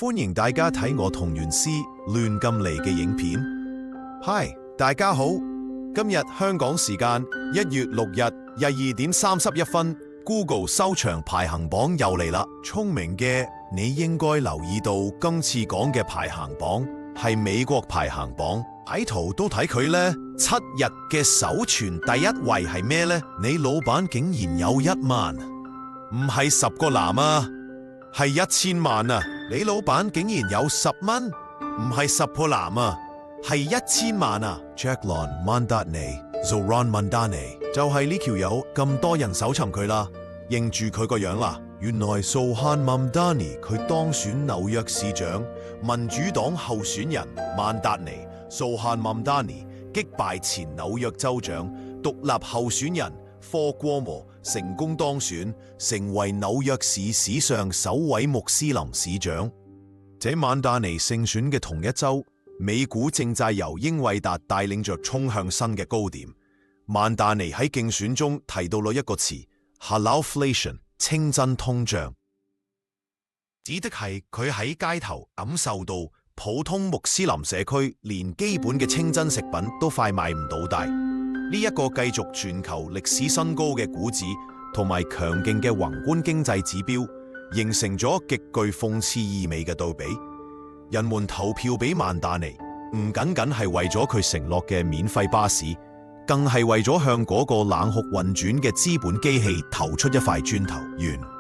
歡迎大家睇我同袁師亂咁嚟嘅影片。Hi， 大家好。今日香港時間1月6日22點31分 ，Google 收場排行榜又嚟啦。聰明嘅你應該留意到，今次講嘅排行榜係美國排行榜。睇圖都睇佢呢，7日嘅首存第一位係咩呢？你老闆竟然有1萬，唔係10個男啊，係1000萬啊！你老闆竟然有10蚊，唔係10個男啊，係1000萬啊 ！Jacqueline Mondani、Zohran Mamdani 就係呢條友，咁多人搜尋佢啦，認住佢個樣啦。原來 Zohran Mamdani 佢當選紐約市長，民主黨候選人曼達尼 Zohran Mamdani 擊敗前紐約州長獨立候選人科戈摩，成功當選，成為紐約市史上首位穆斯林市長。這曼達尼勝選嘅同一周，美股正債由英偉達帶領着衝向新嘅高點。曼達尼喺競選中提到了一個詞 Halalflation， 清真通脹，指的係佢喺街頭感受到普通穆斯林社區連基本嘅清真食品都快買唔到大。呢一個繼續全球歷史新高嘅股指同埋強勁嘅宏觀經濟指標，形成咗極具諷刺意味嘅對比。人們投票俾曼達尼，唔僅僅係為咗佢承諾嘅免費巴士，更係為咗向嗰個冷酷運轉嘅資本機器投出一塊磚頭。完。